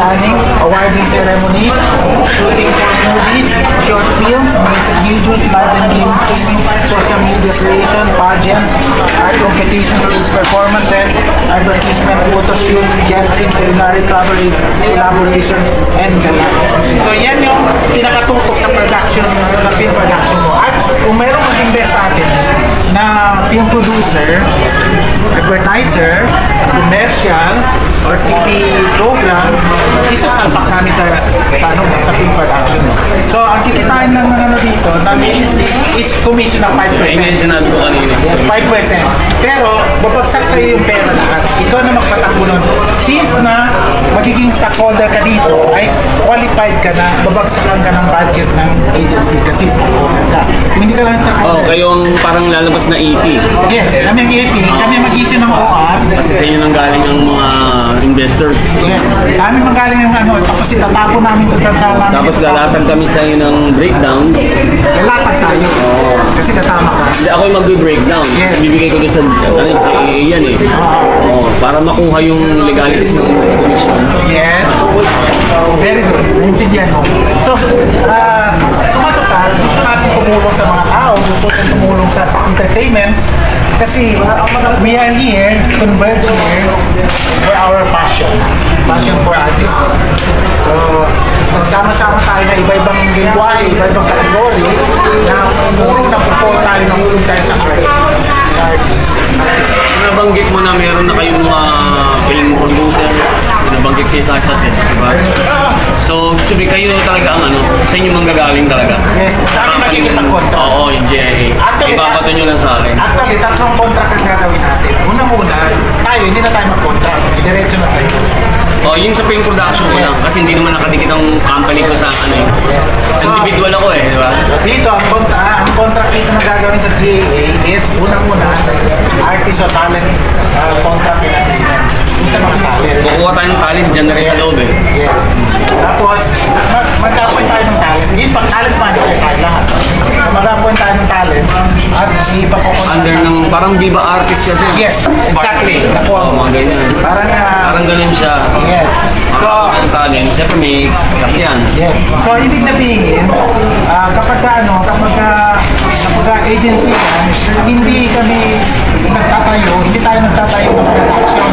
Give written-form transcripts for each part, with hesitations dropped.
planning, awarding ceremonies, shooting for movies, short films, music videos, live and game streaming, social media creation, pageants, art competitions, stage performances, advertisement, photo shoots, guesting, culinary collaboration, and the like. So yan yung pinakatutok sa production, sa film production mo. At kung mayroong mag-invest sa atin na film producer, advertiser, commercial, or TV program, isasalpak namin sa film production mo. So, ang kikitain lang ng ano dito, ng agency, is commission ng 5%. Yung sinabi ko kanina. Yes, 5%. Pero, babagsak sa'yo yung pera lahat. Ikaw na magpatakbo nun. Since na magiging stockholder ka dito, ay qualified ka na, babagsakan ka ng budget ng agency kasi stockholder ka. Kung hindi ka lang stockholder. Kayo ang parang lalabas na EP. Yes, kami ang EP, kami ang mag-issue ng OR. Kasi sa inyo nang galing ang mga investors. Yes, sa amin magaling yung ano, tapos itatapon namin ito sa namin. Tapos lalatan kami sa inyo ng breakdown. Lalapad tayo. Kasi kasama ka. Hindi ako yung magbe-breakdown. Yes. Bibigay ko doon sa JAA yan eh. Para makuha yung legalities ng commission. Yes. Very good. Naintindihan mo. So, sumatotal, gusto natin tumulong sa mga tao, gusto natin tumulong sa entertainment, kasi we are here, converge here, for our passion. Passion for artists. So, nagsama-sama tayo na iba-ibang lingwahe, iba-ibang kategory, na puro na puro tayo, nangulong tayo sa artist. Nabanggit mo na meron na kayong mga film producer, nabanggit kayo sa chat eh, diba? So, sabi kayo talaga ang ano, sa inyo manggagaling talaga. Yes, sa akin magiging kontra. Oo, yung JAA. Ipapato nyo lang sa akin. Actually, tatlong contract ang gagawin natin. Una-una, tayo, hindi na tayo mag-contract. Diretso na sa'yo. Yung sa film production ko lang, kasi hindi naman nakadikit ang company ko sa ano eh. Individual ako eh, di ba? Dito, ang contract dito na gagawin sa GAA is unang-una, artist o talent contract natin. Isa mga talent. Kukuha tayo ng talent dyan na rin sa loob eh. Yes. Tapos, mag-appoint tayo ng talent. Hindi, pag talent manager tayo lahat. Mag-appoint tayo ng talent at ipapokontract. Under ng parang Viva Artist kasi. Yes, exactly. Nakuha mo. Mga ganyan. Parang ganun siya. Yes. So, ang talent, siyempre may kakyan. yes. So, ibig sabihin, kapag agency yan, hindi kami hindi tayo nagtatayo ng production.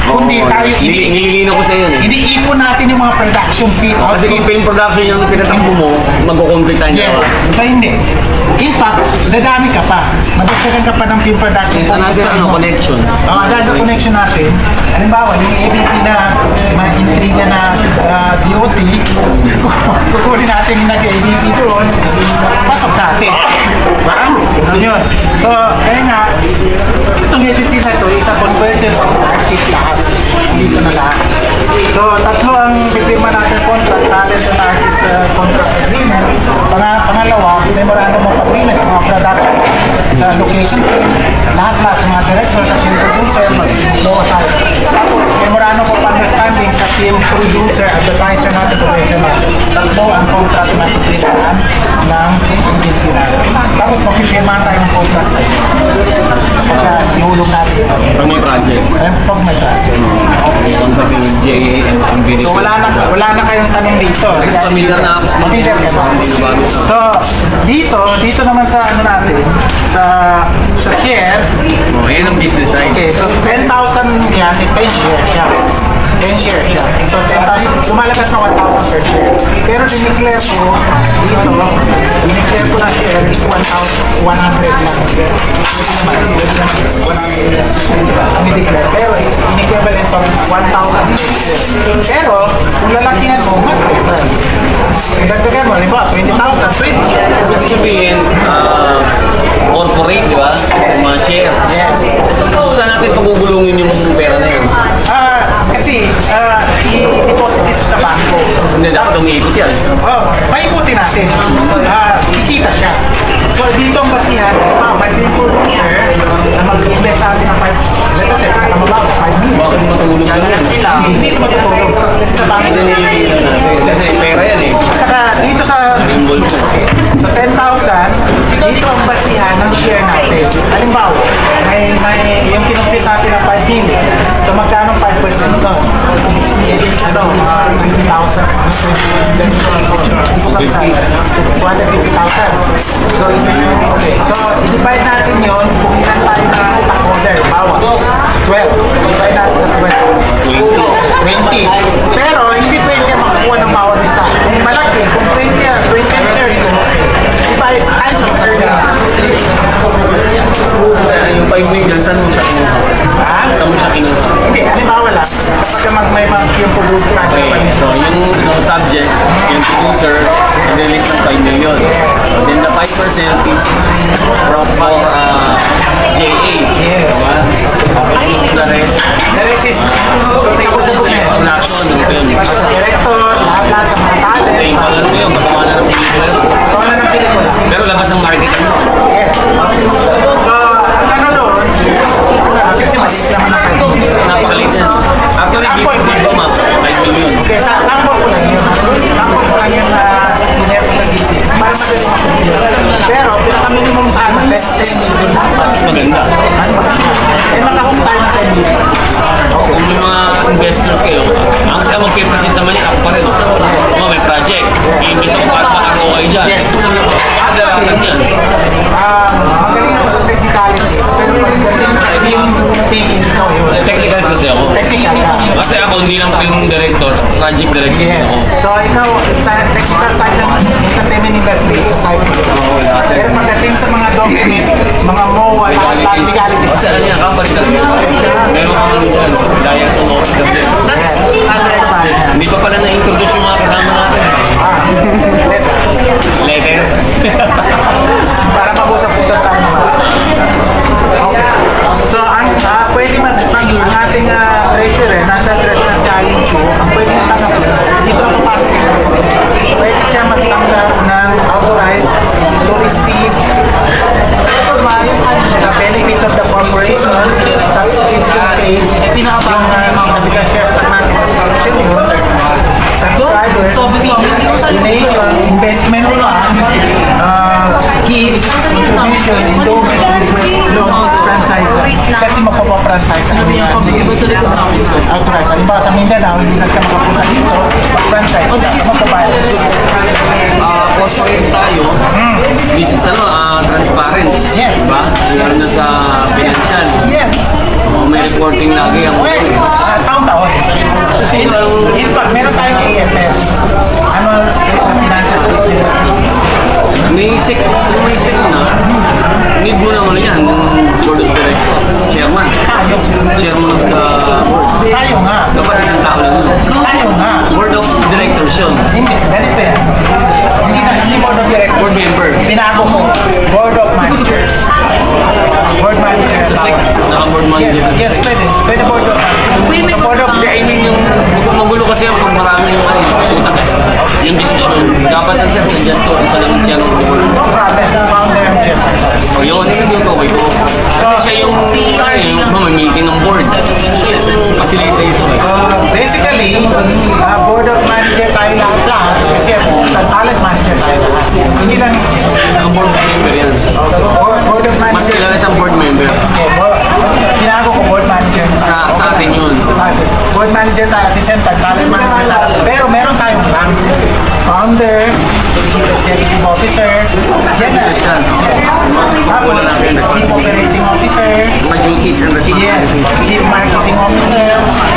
Kundi tayo, Nililinaw ko sa iyo eh. hindi ipon natin yung mga production fee. Kasi kung film production yung pinatakbo mo, magkukonflict tayo Yeah. dalawa. So, hindi. In fact, dadami ka pa. Madagdagan ka pa ng film production. Since another connection. Another connection natin. Halimbawa, yung ABP na ma-intriga na DOT, kukunin natin yung nag-ABP doon, pasok sa atin. Yun. So, kaya nga, itong agency na ito is a convergence of artists lahat. Dito na lahat. So, tatlo ang bipirma natin contract, talent and artist contract agreement. Pangalawa, memorandum of agreement sa mga production sa location. Lahat-lahat sa mga director, sa film producer, mag-lowa tayo. Tapos, memorandum of understanding sa film producer, advertiser natin, professional. Tatlo ang contract na tutulisan ng agency natin. Tapos, makipirmahan tayo ng contract sa iyo. Pagka ihulog natin. Pag may project. Pag may project. Contract yung JAA and ang Vinny. So wala na kayong tanong dito. Familiar na ako sa mga Familiar ka ba? So dito naman sa ano natin, sa share. Yan ang business side. Okay, so 10,000 yan, 10 share siya. 10 share siya. So 10,000, lumalabas na 1,000 per share. Pero dineclare ko dito, dineclare ko na share is 1,100 lang. Ang dineclare. Pero in-equivalent of 1,000 per share. Pero kung lalakihan mo, mas better. Dagdagan mo, halimbawa, 20,000, 20 share. Ibig sabihin, corporate, di ba? Yung mga share. Yes. So, saan natin pagugulungin yung pera na yun? Kasi i-deposit ito sa bangko. Hindi, dapat umiikot yan. Paikutin natin. Kikita siya. So dito ang basihan, may film producer na mag-invest sa atin ng 5, let's say, pinakamabawa, 5 million. Bakit matulog ka yan? Hindi ko matutulog. Kasi sa bangko. Kasi pera yan eh. At saka dito sa 10,000, dito ang basihan ng share natin. Halimbawa, may yung kinumpit natin ng 5 million. So magkano 5% doon? ito, 20,000. Hindi ko kapsay. 250,000. So, okay. So, i-divide natin yun kung ilan tayo na stockholder. Bawat 12. Divide natin sa 12. 20. Pero, hindi 20 ang makakuha ng bawat isa. Kung malaki, kung 20 ang shares ko, divide times ang sarili. Yung 5 million, saan mo siya kinuha? Ha? Saan mo siya kinuha? Hindi, halimbawa lang, kapag may yung producer ka, Okay, so yung subject, yung producer, i-release ng 5 million. Then the 5% is from JA. Diba? Tapos the rest is is production. Yun. director, lahat sa mga talent. Okay, pala mo yun, magawa na ng pelikula. Ikaw na ng pelikula. Pero labas ng marketing mo. Yes. So, ano doon? Kasi maliit naman ang kayo. Napakaliit yan. Actually, give ko map, 5 million. Okay, sample ko lang yun. Sample ko lang yun na sinare ko sa GT. Para madali makapagpili. Pero, pinaka-minimum sa amin, let's say, million. Mas maganda. Ano maganda? Eh, makahong tayo ng 10 million. Kung may mga investors kayo, ang kasi magpipresent naman yun, ako pa rin. Kung may project, i-invest ako para makakuha kayo dyan. Kadalasan yan. Magaling ako sa technicalities. Pero pagdating sa team, ikaw yun. Technicals kasi ako. Technical ka. Kasi ako hindi lang film director, project director Yes. ako. So ikaw, sa technical side ng entertainment industry, sa side mo. Pero pagdating sa mga document, mga MOA, legalities. Kasi ano yan, kapalit talaga. Meron kang ano dyan, daya sa mga Hindi pa pala na-introduce yung mga kasama natin. Letter. Para mag-usap-usap tayo naman. Okay. So, pwede ang ating treasurer, nasa treasurer challenge show, ang pwede tanggap, dito na papasok yung pwede siya magtanggap ng authorized to receive the benefits of the corporation, subscription pay, yung capital shares lang natin sa corporation yun, subscribers, donation, investment fund, gifts, contribution, endowment, franchise. Kasi magpapapranchise sa amin authorized. Halimbawa sa Mindanao, hindi na siya makapunta dito, mag-franchise, magpabayad. Corporate tayo, this is transparent. Yes. Diba? Lalo na sa financial. Yes. May reporting lagi ang Well, taon-taon. Kasi In fact, meron tayong AFS. Annual Financial Statement. may isik na, need mo na ano yan, board of director, chairman. Chairman of the board. Tayo nga. Dapat isang tao lang yun. Tayo nga. Board of directors yun. Hindi, ganito yan. Hindi board of directors. Board member. Binago ko. Board of managers. Board manager. Sa SEC, naka-board manager. Yes, pwede. Pwede board of managers. Sa board of I mean, yung magulo kasi yung pag marami yung utak eh. Yung decision, dapat ang sir, nandiyan to, isa lang siya ng board. no problem. Founder and chairman. O yun, yun yung okay ko. Kasi siya yung may meeting ng board. Siya yung facilitator eh. Basically, board of manager tayo lahat. Kasi at the same time, talent manager tayo lahat. Hindi lang Naka-board member yan. board of Mas manager. kilala siyang board member. Binago ko board manager. Sa atin yun. Sa atin. Board manager tayo at the same time, talent manager tayo. Pero meron tayong rank. Founder, executive officer, general. Siya. Tapos, chief operating officer, Mga duties and yes, responsibilities. chief marketing officer,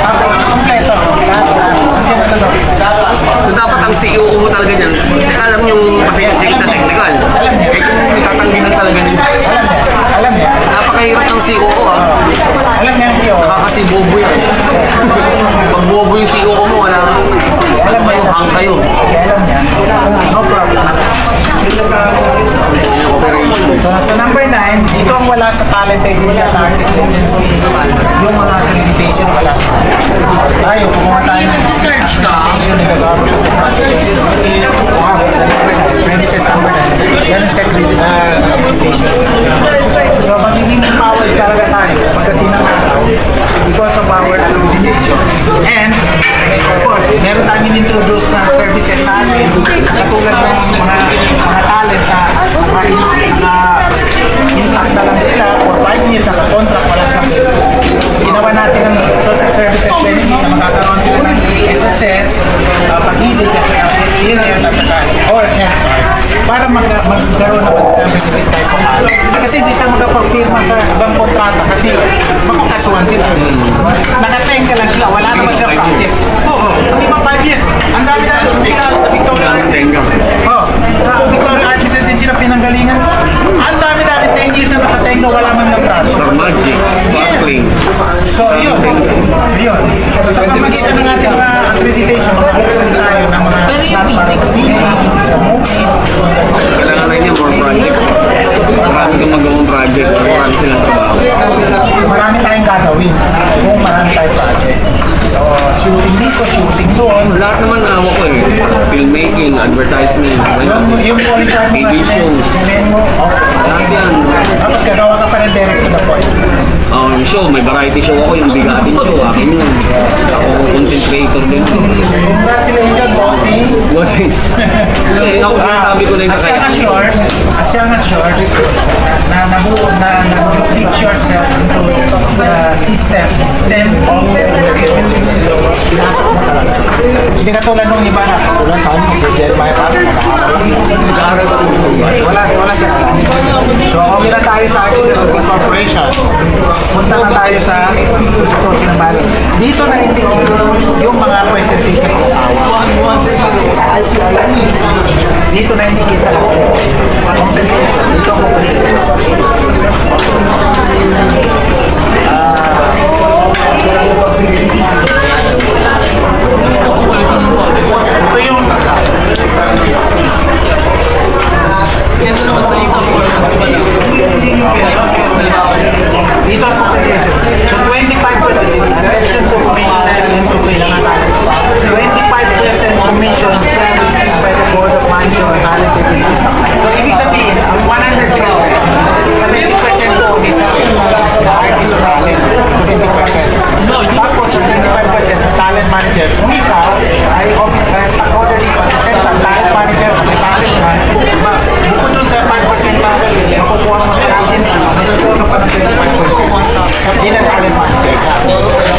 tapos, kompleto. Lahat. Nandiyan na sa loob. So dapat ang CEO mo talaga dyan, kasi alam yung pasig sa technical. Eh kung itatangginan talaga din. Alam niya. Napakahirap ng CEO ah. Alam niya ang CEO. Kasi bobo yan. Pag bobo yung CEO mo, wala na. Alam mo yung hang kayo. Alam niya. No problem. So, sa number 9, dito ang wala sa talent agency at agency. Yung mga accreditation wala sa tayo. Kumuha tayo ng Search ka. accreditation ni the government. Wow, sa number 9. Premises number 9. Yan ang accreditation. So, magiging empowered talaga tayo pagdating ng araw because of our accreditation. And, of course, meron tayong introduce na services natin katulad ng mga talent na intact na lang sila for 5 years naka-contract wala sa ginawa natin ng social services benefit na magkakaroon sila ng pag-ibig at experience at saka or health card para magkaroon naman sa business kahit pa paano. Kasi hindi siya magpapirma sa ibang kontrata kasi makakasuhan sila. Nakatain ka lang sila, wala naman sila project. Oo, hindi pa 5 years. Ang dami na sa Victoria. Oh, sa Victoria Artist din sila pinanggalingan. Ang dami-dami 10 years na nakatenga, wala man lang project. Star Magic, Sparkling. So, yun. So, sa pamagitan ng ating mga accreditation, makakasal tayo ng mga Pero yung basic, sa movie. Kailangan na niya more projects. Marami kang magawang project. Marami silang trabaho. So, marami tayong gagawin kung marami tayong project. So, shooting dito, shooting doon. Lahat naman na ko eh. Filmmaking, advertisement, Yung qualified mo TV shows. Lahat yan. Tapos gagawa ka pa ng direct to the point. Show, may variety show ako, yung bigatin show, akin yun. Ako content creator din. Congratulations, bossing. Bossing. Eh, ako sinasabi ko na yung As young as yours, na nag-teach yourself into the system of pinasok mo talaga. Hindi ka tulad nung iba na, tulad sa akin, si Jeremiah Pablo, nag-aaral ako ng show. wala siya. So, okay na tayo sa ating sa big corporation. Punta na tayo sa Constitution Valley. Dito na yung mga presentation ng tawa. Dito na hindi kita lang. Compensation. Dito ang compensation. Ito yung ganito naman sa isang performance pa lang. dito ang compensation. So 25% section 2 commission na into kailangan tayo. 25% commission share received by the Board of Management and Talent Development System. So ibig sabihin, ang 100 pesos, 70% po is sa artist or talent, 20%. Tapos sa 25% sa talent manager, kung ikaw ay office stock order dito, sa talent manager, may talent ka, diba? Bukod dun sa 5% na yung kukuha mo sa agency, magkukuha ka pa ng 25%. Sabihin ng talent manager ka.